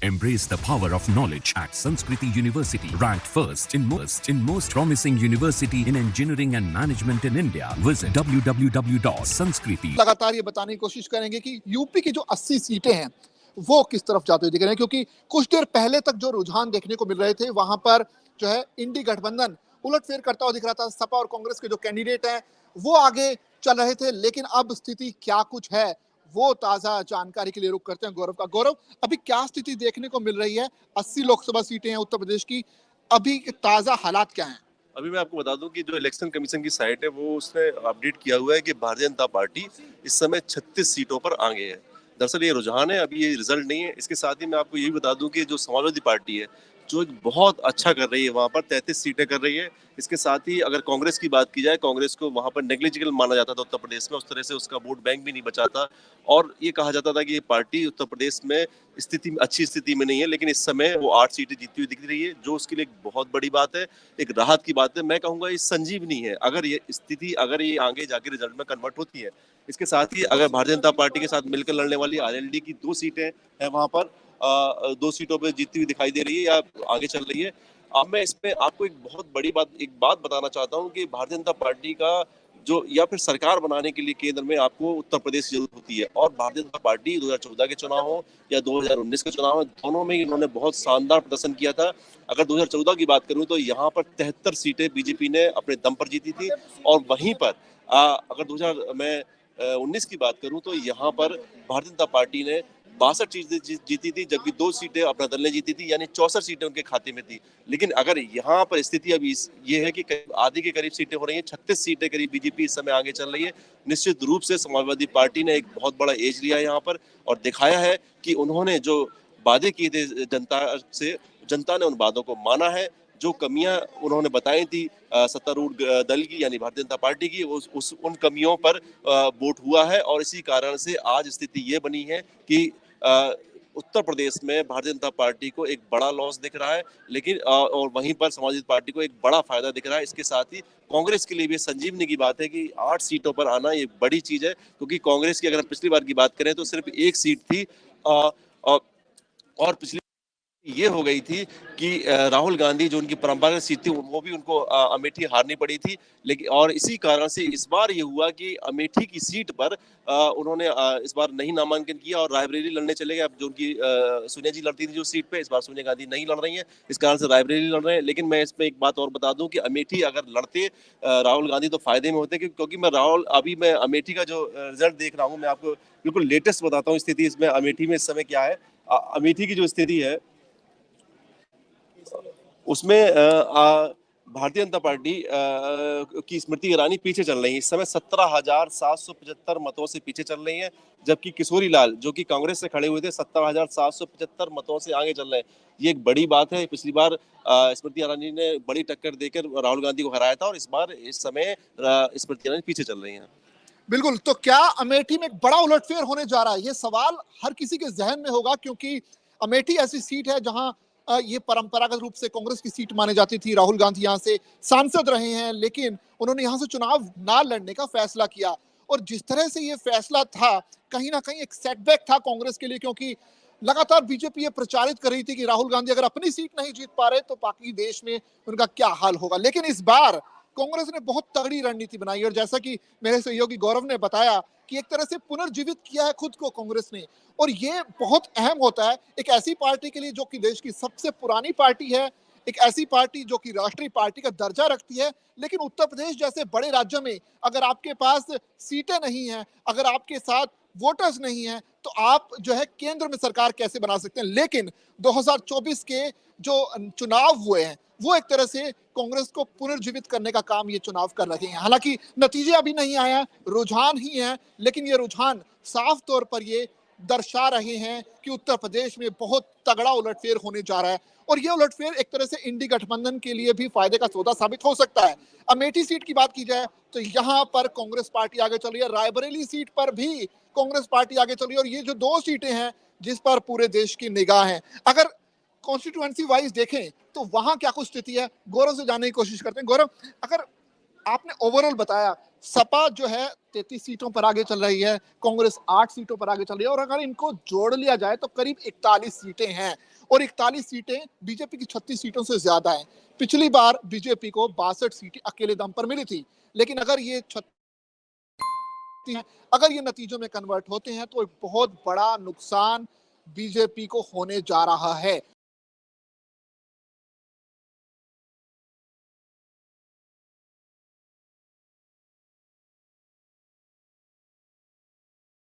Embrace the power of knowledge at Sanskriti University, ranked first in most promising university in engineering and management in India. Visit www.sanskriti. लगातार ये बताने की कोशिश करेंगे कि UP की जो 80 सीटें हैं वो किस तरफ जाते हुए दिख रहे हैं, क्योंकि कुछ देर पहले तक जो रुझान देखने को मिल रहे थे वहां पर जो है इंडी गठबंधन उलटफेर करता हुआ दिख रहा था। सपा और कांग्रेस के जो कैंडिडेट हैं वो आगे चल रहे थे, लेकिन अब स्थिति क्या कुछ है वो ताजा जानकारी के लिए रुक करते हैं गौरव का। गौरव, अभी क्या स्थिति देखने को मिल रही है? 80 लोकसभा सीटें हैं उत्तर प्रदेश की, अभी ताजा हालात क्या हैं? अभी मैं आपको बता दूं कि जो इलेक्शन कमीशन की साइट है वो उसने अपडेट किया हुआ है कि भारतीय जनता पार्टी इस समय 36 सीटों पर आगे है। दरअसल ये रुझान है, अभी ये रिजल्ट नहीं है। इसके साथ ही मैं आपको ये भी बता दूं कि जो समाजवादी पार्टी है जो एक बहुत अच्छा कर रही है, वहां पर 33 सीटें कर रही है। इसके साथ ही अगर कांग्रेस की बात की जाए, कांग्रेस को वहां पर नेग्लिजिबल माना जाता था उत्तर प्रदेश में, उस तरह से उसका वोट बैंक भी नहीं बचा था और ये कहा जाता था कि ये पार्टी उत्तर प्रदेश में अच्छी स्थिति में नहीं है, लेकिन इस समय वो 8 सीटें जीतती हुई दिख रही है, जो उसके लिए एक बहुत बड़ी बात है, एक राहत की बात है। मैं कहूंगा ये संजीवनी है अगर ये स्थिति आगे जाके रिजल्ट में कन्वर्ट होती है। इसके साथ ही अगर भारतीय जनता पार्टी के साथ मिलकर लड़ने वाली आरएलडी की 2 सीटें हैं, वहां पर 2 सीटों पर जीतती हुई दिखाई दे रही है या आगे चल रही है। अब मैं इसमें आपको एक बात बताना चाहता हूँ कि भारतीय जनता पार्टी का जो या फिर सरकार बनाने के लिए केंद्र में आपको उत्तर प्रदेश की जरूरत होती है, और भारतीय जनता पार्टी 2014 के चुनाव हो या 2019 के चुनाव हो, दोनों में इन्होंने बहुत शानदार प्रदर्शन किया था। अगर 2014 की बात करूं तो यहाँ पर 73 सीटें बीजेपी ने अपने दम पर जीती थी, और वहीं पर अगर 2019 की बात करूं तो यहाँ पर भारतीय जनता पार्टी ने 62 सीटें जीती थी, जबकि 2 सीटें अपना दल ने जीती थी, यानी 64 सीटें उनके खाते में थी। लेकिन अगर यहाँ पर स्थिति अभी ये है कि आधी के करीब सीटें हो रही हैं, 36 सीटें करीब बीजेपी इस समय आगे चल रही है। निश्चित रूप से समाजवादी पार्टी ने एक बहुत बड़ा एज लिया है यहाँ पर, और दिखाया है कि उन्होंने जो वादे किए थे जनता ने उन वादों को माना है। जो कमियां उन्होंने बताई थी सत्तारूढ़ दल की यानी भारतीय जनता पार्टी की, उन कमियों पर वोट हुआ है, और इसी कारण से आज स्थिति ये बनी है कि उत्तर प्रदेश में भारतीय जनता पार्टी को एक बड़ा लॉस दिख रहा है, लेकिन और वहीं पर समाजवादी पार्टी को एक बड़ा फायदा दिख रहा है। इसके साथ ही कांग्रेस के लिए भी संजीवनी की बात है कि 8 सीटों पर आना ये बड़ी चीज है, क्योंकि कांग्रेस की अगर पिछली बार की बात करें तो सिर्फ 1 सीट थी, और पिछली ये हो गई थी कि राहुल गांधी जो उनकी परंपरागत सीट थी वो भी उनको अमेठी हारनी पड़ी थी। लेकिन और इसी कारण से इस बार ये हुआ कि अमेठी की सीट पर उन्होंने इस बार नहीं नामांकन किया और रायबरेली लड़ने चले गए। अब जो उनकी सोनिया जी लड़ती थी जो सीट पे, इस बार सोनिया गांधी नहीं लड़ रही हैं, इस कारण से रायबरेली लड़ रहे हैं। लेकिन मैं इसमें एक बात और बता दूं कि अमेठी अगर लड़ते राहुल गांधी तो फायदे में होते, क्योंकि मैं अमेठी का जो रिजल्ट देख रहा हूँ, मैं आपको बिल्कुल लेटेस्ट बताता हूँ स्थिति इसमें अमेठी में इस समय क्या है। अमेठी की जो स्थिति है उसमें भारतीय जनता पार्टी की स्मृति ईरानी पीछे चल रही है। इस समय 17,775 मतों से पीछे चल रही हैं, जबकि किशोरी लाल जो कि कांग्रेस से खड़े हुए थे 17,775 मतों से आगे चल रहे हैं। ये एक बड़ी बात है। पिछली बार स्मृति ईरानी ने बड़ी टक्कर देकर राहुल गांधी को हराया था, और इस समय स्मृति ईरानी पीछे चल रही हैं। बिल्कुल, तो क्या अमेठी में एक बड़ा उलटफेर होने जा रहा है? ये सवाल हर किसी के जहन में होगा, क्योंकि अमेठी ऐसी सीट है जहां ये परंपरागत रूप से कांग्रेस की सीट मानी जाती थी। राहुल गांधी यहां से सांसद रहे हैं, लेकिन उन्होंने यहां से चुनाव ना लड़ने का फैसला किया, और जिस तरह से ये फैसला था कहीं ना कहीं एक सेटबैक था कांग्रेस के लिए, क्योंकि लगातार बीजेपी ये प्रचारित कर रही थी कि राहुल गांधी अगर अपनी सीट नहीं जीत पा रहे तो बाकी देश में उनका क्या हाल होगा। लेकिन इस बार कांग्रेस ने बहुत तगड़ी रणनीति बनाई, और जैसा कि मेरे सहयोगी गौरव ने बताया कि एक तरह से पुनर्जीवित किया है खुद को कांग्रेस ने, और ये बहुत अहम होता है एक ऐसी पार्टी के लिए जो कि देश की सबसे पुरानी पार्टी है, एक ऐसी पार्टी जो कि राष्ट्रीय पार्टी का दर्जा रखती है। लेकिन उत्तर प्रदेश जैसे बड़े राज्य में अगर आपके पास सीटें नहीं हैं, अगर आपके साथ वोटर्स नहीं हैं, तो आप जो है केंद्र में सरकार कैसे बना सकते हैं? लेकिन 2024 के जो चुनाव हुए हैं वो एक तरह से कांग्रेस को पुनर्जीवित करने का काम ये चुनाव कर रहे हैं। हालांकि नतीजे अभी नहीं आया, रुझान ही है, लेकिन ये रुझान साफ तौर पर ये दर्शा रहे हैं कि उत्तर प्रदेश में बहुत तगड़ा उलटफेर होने जा रहा है, और ये उलटफेर एक तरह से इंडी गठबंधन के लिए भी फायदे का सौदा साबित हो सकता है। अमेठी सीट की बात की जाए तो यहाँ पर कांग्रेस पार्टी आगे चल रही है, रायबरेली सीट पर भी कांग्रेस पार्टी आगे चल रही है, और ये जो 2 सीटें हैं जिस पर पूरे देश की निगाह है, अगर कॉन्स्टिट्यूएंसी वाइज देखें तो वहां क्या कुछ स्थिति है, गौरव से जानने की कोशिश करते हैं। गौरव, अगर आपने ओवरऑल बताया सपा जो है 33 सीटों पर आगे चल रही है, कांग्रेस 8 सीटों पर आगे चल रही है और अगर इनको जोड़ लिया जाए तो करीब 41 सीटें हैं और 41 सीटें बीजेपी की 36 सीटों से ज्यादा हैं। पिछली बार बीजेपी को 62 सीटें अकेले दम पर मिली थी, लेकिन अगर ये नतीजों में कन्वर्ट होते हैं तो एक बहुत बड़ा नुकसान बीजेपी को होने जा रहा है।